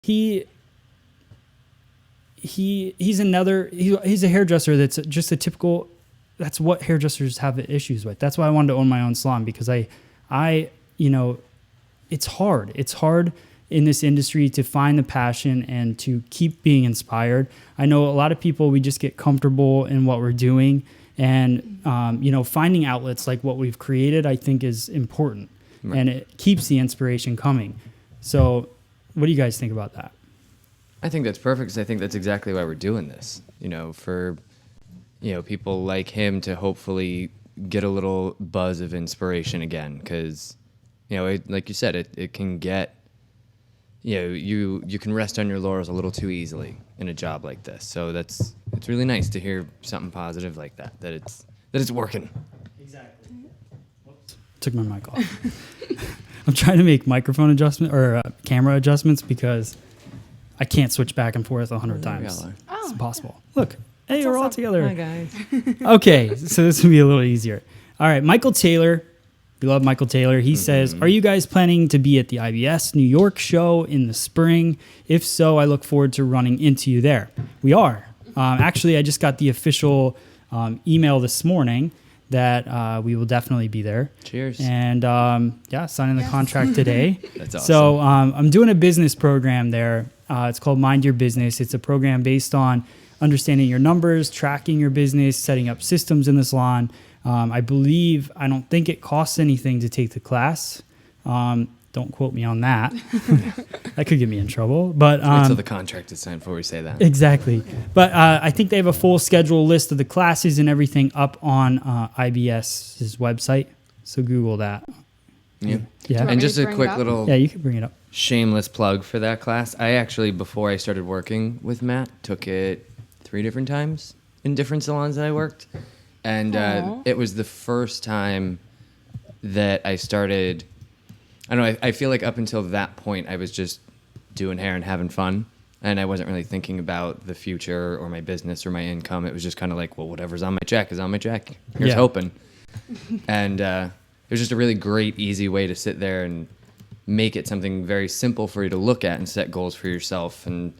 he's a hairdresser that's just a typical. That's what hairdressers have issues with. That's why I wanted to own my own salon, because I it's hard. It's hard in this industry to find the passion and to keep being inspired. I know a lot of people, we just get comfortable in what we're doing, and finding outlets like what we've created, I think, is important, right. And it keeps the inspiration coming. So what do you guys think about that? I think that's perfect, because I think that's exactly why we're doing this, for people like him to hopefully get a little buzz of inspiration again, because like you said, it can get, you can rest on your laurels a little too easily in a job like this. So it's really nice to hear something positive like that it's working. Exactly. Whoops. Took my mic off. I'm trying to make microphone adjustment or camera adjustments because I can't switch back and forth 100 times. It's impossible. Look, hey, we're all together. Hi, guys. Okay, so this will be a little easier. All right, Michael Taylor. We love Michael Taylor. He says, are you guys planning to be at the IBS New York show in the spring? If so, I look forward to running into you there. We are. Actually, I just got the official email this morning that we will definitely be there. Cheers. And signing the contract today. That's awesome. So I'm doing a business program there. It's called Mind Your Business. It's a program based on understanding your numbers, tracking your business, setting up systems in the salon. I don't think it costs anything to take the class. Don't quote me on that. That could get me in trouble. But wait until the contract is signed before we say that. Exactly. But I think they have a full schedule list of the classes and everything up on IBS's website. So Google that. Yeah. Yeah. And just a quick little you can bring it up. Shameless plug for that class. I actually, before I started working with Matt, took it 3 different times in different salons that I worked. And it was the first time that I started. I don't know. I feel like up until that point, I was just doing hair and having fun, and I wasn't really thinking about the future or my business or my income. It was just kind of like, well, whatever's on my check is on my check. Here's hoping. And it was just a really great, easy way to sit there and make it something very simple for you to look at and set goals for yourself and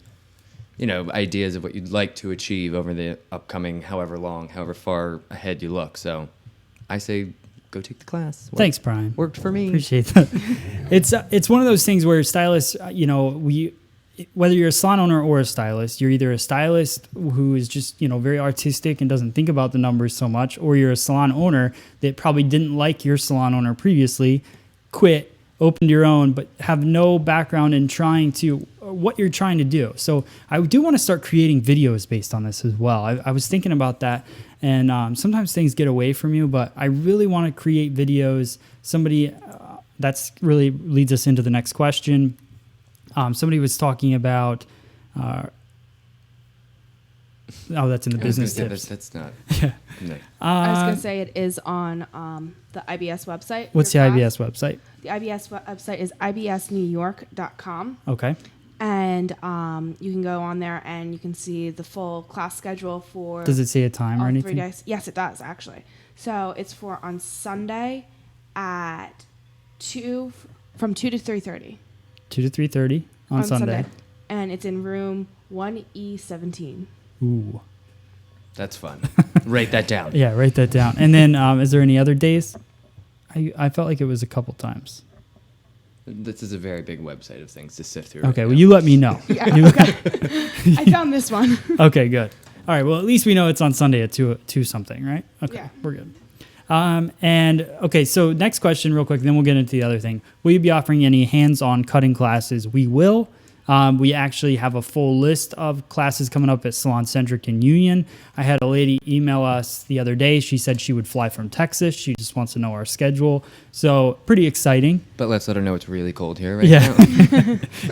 ideas of what you'd like to achieve over the upcoming however far ahead you look. So I say go take the class. Thanks, Brian. Worked for me. Appreciate that. It's one of those things where stylists, whether you're a salon owner or a stylist, you're either a stylist who is just, very artistic and doesn't think about the numbers so much, or you're a salon owner that probably didn't like your salon owner previously, quit, opened your own, but have no background in what you're trying to do. So I do want to start creating videos based on this as well. I was thinking about that, and sometimes things get away from you, but I really want to create videos. Somebody, that's really leads us into the next question. Somebody was talking about, that's in the business tips. That's not. Yeah. No. I was going to say it is on the IBS website. What's the IBS website? The IBS website is ibsnewyork.com. Okay. And you can go on there and you can see the full class schedule for. Does it say a time or anything? 3 days. Yes, it does actually. So it's for on Sunday at from 2 to 3:30. 2 to 3:30 on Sunday. And it's in room 1E17. Ooh. That's fun. Write that down. Yeah, write that down. And then is there any other days? I felt like it was a couple times. This is a very big website of things to sift through. Okay, well, you let me know. Yeah, okay. I found this one. Okay, good. All right, well, at least we know it's on Sunday at 2 something, right? Okay, yeah. We're good. Okay, so next question real quick, then we'll get into the other thing. Will you be offering any hands-on cutting classes? We will. We actually have a full list of classes coming up at Salon Centric in Union. I had a lady email us the other day. She said she would fly from Texas. She just wants to know our schedule. So pretty exciting. But let's let her know it's really cold here now.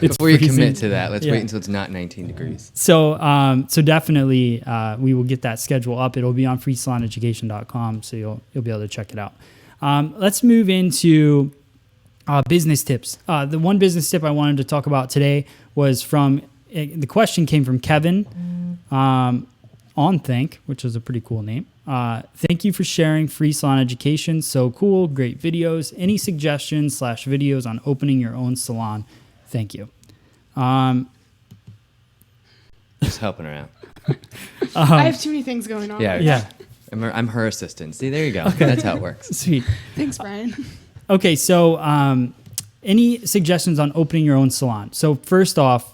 Before you commit to that, let's wait until it's not 19 degrees. So definitely we will get that schedule up. It'll be on freesaloneducation.com, so you'll be able to check it out. Let's move into business tips. The one business tip I wanted to talk about today was the question came from Kevin on Think, which is a pretty cool name. Thank you for sharing free salon education. So cool, great videos. Any suggestions /videos on opening your own salon? Thank you. just helping her out. I have too many things going on. Yeah. I'm her assistant. See, there you go. That's how it works. Sweet. Thanks, Brian. Okay, so any suggestions on opening your own salon? So first off,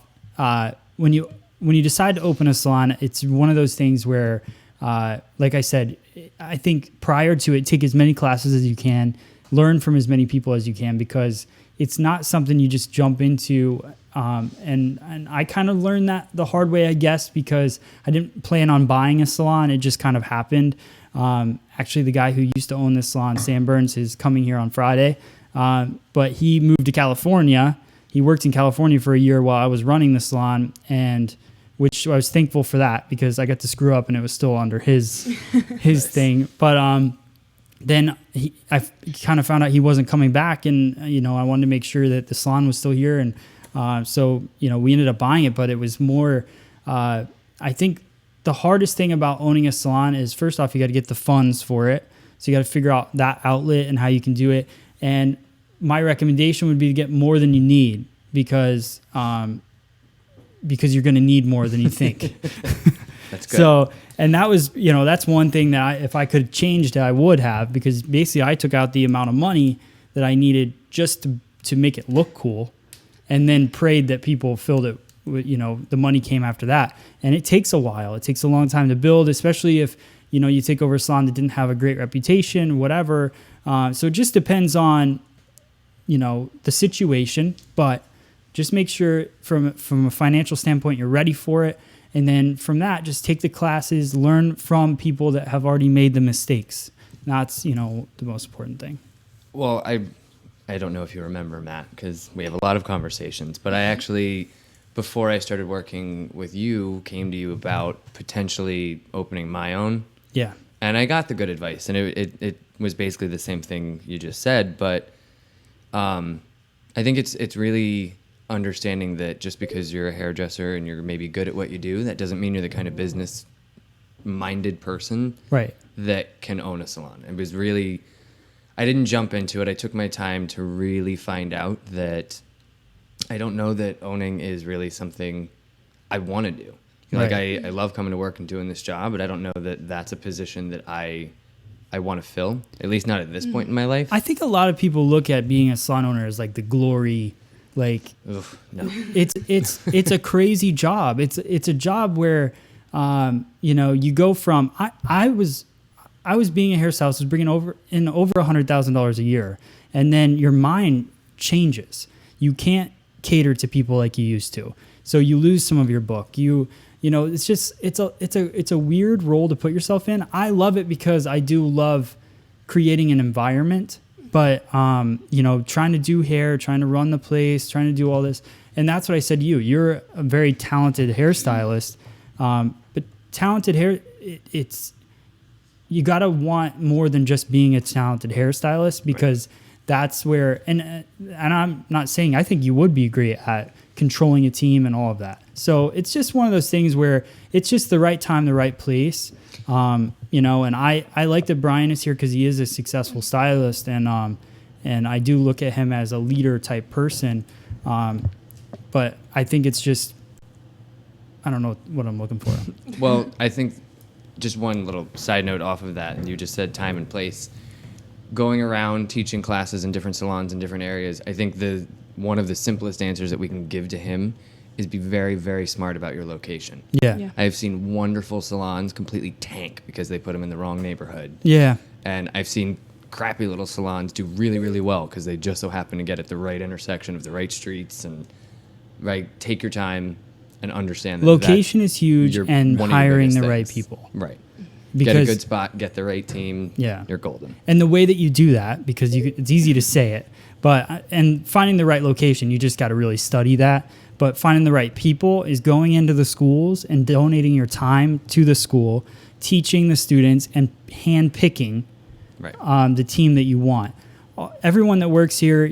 when you decide to open a salon, it's one of those things where, like I said, I think prior to it, take as many classes as you can, learn from as many people as you can, because it's not something you just jump into. And I kind of learned that the hard way, I guess, because I didn't plan on buying a salon. It just kind of happened. Actually, the guy who used to own this salon, Sam Burns, is coming here on Friday. But he moved to California. He worked in California for a year while I was running the salon, and which I was thankful for that, because I got to screw up and it was still under his thing. But then I kind of found out he wasn't coming back, and I wanted to make sure that the salon was still here, and so we ended up buying it. But it was more, I think the hardest thing about owning a salon is, first off, you got to get the funds for it. So you got to figure out that outlet and how you can do it. And my recommendation would be to get more than you need, because you're going to need more than you think. That's good. So, and that was, that's one thing that if I could have changed it, I would have, because basically I took out the amount of money that I needed just to make it look cool, and then prayed that people filled it with, the money came after that. And it takes a while. It takes a long time to build, especially if, you take over a salon that didn't have a great reputation, whatever. So it just depends on, the situation, but just make sure from a financial standpoint, you're ready for it. And then from that, just take the classes, learn from people that have already made the mistakes. That's, the most important thing. Well, I don't know if you remember, Matt, because we have a lot of conversations, but I actually, before I started working with you, came to you about potentially opening my own. Yeah. And I got the good advice, and it was basically the same thing you just said, but I think it's really understanding that just because you're a hairdresser and you're maybe good at what you do, that doesn't mean you're the kind of business-minded person that can own a salon. It was really, I didn't jump into it. I took my time to really find out that I don't know that owning is really something I want to do. Like, I love coming to work and doing this job, but I don't know that that's a position that I want to fill, at least not at this point in my life. I think a lot of people look at being a salon owner as like the glory, like Oof, no. it's a crazy job. It's a job where, you go from, I was being a hairstylist, was bringing over $100,000 a year. And then your mind changes. You can't cater to people like you used to. So you lose some of your book. It's just, it's a weird role to put yourself in. I love it because I do love creating an environment, but, trying to do hair, trying to run the place, trying to do all this. And that's what I said to you. You're a very talented hairstylist, but talented hair, you got to want more than just being a talented hairstylist, because that's where, and I'm not saying, I think you would be great at controlling a team and all of that. So it's just one of those things where it's just the right time, the right place. And I like that Brian is here because he is a successful stylist, and I do look at him as a leader type person. But I think it's just, I don't know what I'm looking for. Well, I think just one little side note off of that, and you just said time and place. Going around teaching classes in different salons in different areas, I think one of the simplest answers that we can give to him is be very, very smart about your location. Yeah. I have seen wonderful salons completely tank because they put them in the wrong neighborhood. Yeah. And I've seen crappy little salons do really, really well because they just so happen to get at the right intersection of the right streets, and take your time and understand that location is huge, and hiring the right people. Right. Because, get a good spot, get the right team. Yeah. You're golden. And the way that you do that, because it's easy to say it, and finding the right location, you just got to really study that. But finding the right people is going into the schools and donating your time to the school, teaching the students, and handpicking the team that you want. Everyone that works here,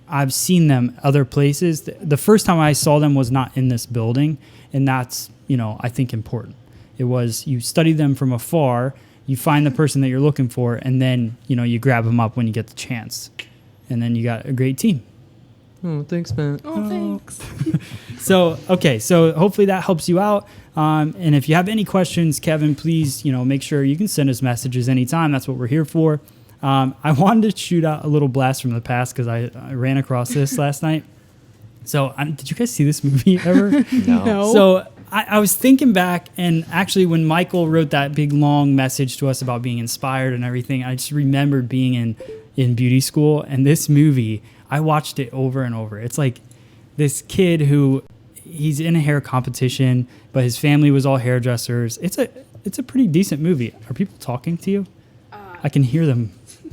I've seen them other places. The first time I saw them was not in this building, and that's, I think important. It was, you study them from afar, you find the person that you're looking for, and then, you grab them up when you get the chance. And then you got a great team. Oh, thanks, Matt. Oh, thanks. So hopefully that helps you out. And if you have any questions, Kevin, please, make sure you can send us messages anytime. That's what we're here for. I wanted to shoot out a little blast from the past because I ran across this last night. So did you guys see this movie ever? No. So I was thinking back, and actually when Michael wrote that big long message to us about being inspired and everything, I just remembered being in beauty school, and this movie, I watched it over and over. It's like this kid who he's in a hair competition, but his family was all hairdressers. It's a pretty decent movie. Are people talking to you? I can hear them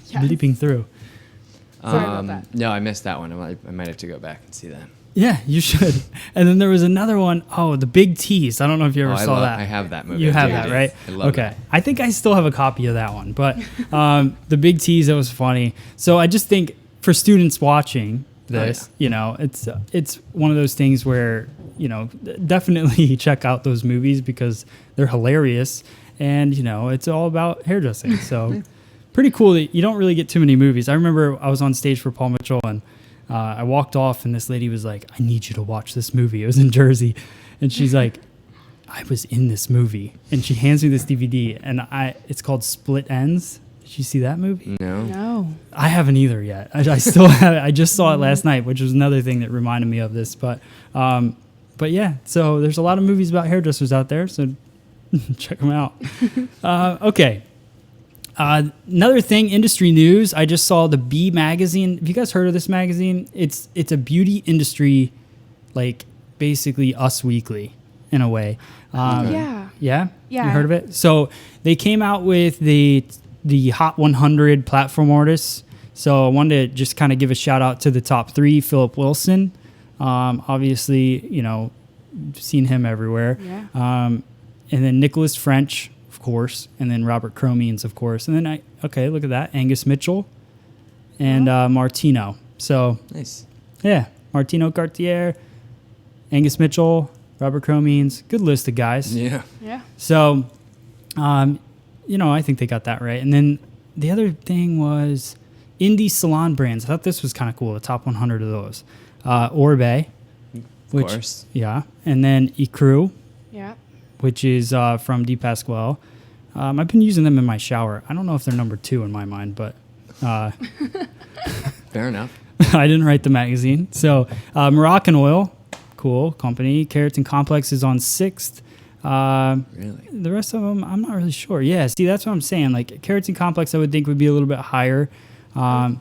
bleeping through. Sorry about that. No, I missed that one. I might have to go back and see that. Yeah, you should. And then there was another one. Oh, The Big Tease. I don't know if you ever saw that. I have that movie. You have that, right? I love okay. it. I think I still have a copy of that one. But The Big Tease, that was funny. So I just think for students watching this, it's one of those things where, definitely check out those movies because they're hilarious. And, it's all about hairdressing. So pretty cool that you don't really get too many movies. I remember I was on stage for Paul Mitchell, and I walked off, and this lady was like, I need you to watch this movie. It was in Jersey. And she's like, I was in this movie. And she hands me this DVD, and it's called Split Ends. Did you see that movie? No. I haven't either yet. I still have it. I just saw it last night, which was another thing that reminded me of this. But yeah, so there's a lot of movies about hairdressers out there, so check them out. Okay. Another thing, industry news. I just saw the B magazine. Have you guys heard of this magazine? It's a beauty industry, like basically Us Weekly in a way. Yeah. Yeah? Yeah. You heard of it? So they came out with the Hot 100 platform artists. So I wanted to just kind of give a shout out to the top 3. Philip Wilson. Obviously, seen him everywhere. Yeah. And then Nicholas French, of course, and then Robert Cromeans, of course. And then look at that, Angus Mitchell and Martino. So Nice. yeah, Martino Cartier, Angus Mitchell, Robert Cromeans, good list of guys. Yeah. Yeah. So, I think they got that right. And then the other thing was indie salon brands. I thought this was kind of cool. The top 100 of those, Orbe, Of course. yeah, and then Ecru, Yeah. which is from Di Pasquale. I've been using them in my shower. I don't know if they're number 2 in my mind, but Fair enough. I didn't write the magazine. So Moroccan Oil, cool company. Keratin Complex is on 6th. Really? The rest of them, I'm not really sure. Yeah, see, that's what I'm saying. Like Keratin Complex, I would think would be a little bit higher. And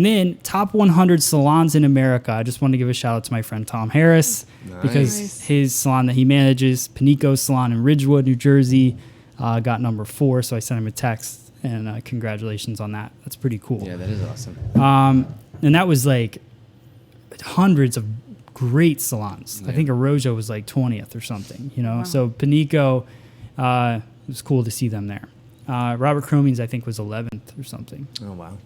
then top 100 salons in America. I just want to give a shout out to my friend Tom Harris because Nice. his salon that he manages, Panico Salon in Ridgewood, New Jersey, got number 4. So I sent him a text and congratulations on that. That's pretty cool. Yeah, that is awesome. And that was like hundreds of great salons. Yeah. I think Arojo was like 20th or something, Wow. So Panico, it was cool to see them there. Robert Cromeans, I think, was 11th or something. Oh, wow.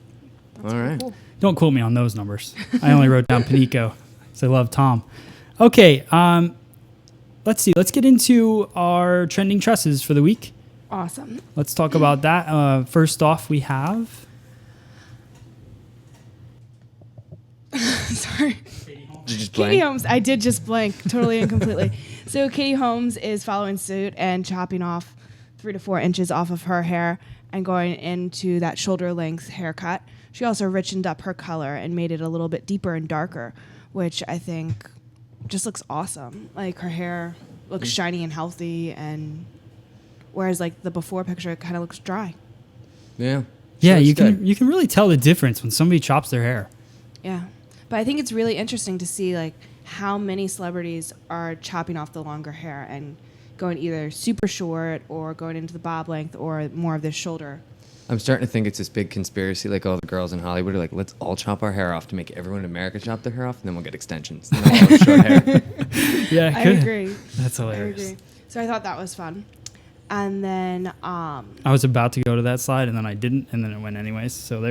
That's All pretty right. cool. Don't quote me on those numbers. I only wrote down Panico because I love Tom. Okay, let's see. Let's get into our trending tresses for the week. Awesome. Let's talk about that. First off, we have... Sorry. Did you just Katie blank? Holmes. I did just blank totally and completely. So Katie Holmes is following suit and chopping off 3 to 4 inches off of her hair and going into that shoulder length haircut. She also richened up her color and made it a little bit deeper and darker, which I think just looks awesome. Like her hair looks shiny and healthy, and whereas like the before picture, it kind of looks dry. Yeah. Yeah, Sure, you it's can good. you can really tell the difference when somebody chops their hair. Yeah. But I think it's really interesting to see like how many celebrities are chopping off the longer hair and going either super short or going into the bob length or more of the shoulder. I'm starting to think it's this big conspiracy, like all the girls in Hollywood are like, let's all chop our hair off to make everyone in America chop their hair off, and then we'll get extensions. And then we'll have short hair. Yeah, I good. agree. That's I hilarious. agree. So I thought that was fun. And then I was about to go to that slide and then I didn't, and then it went anyways. So there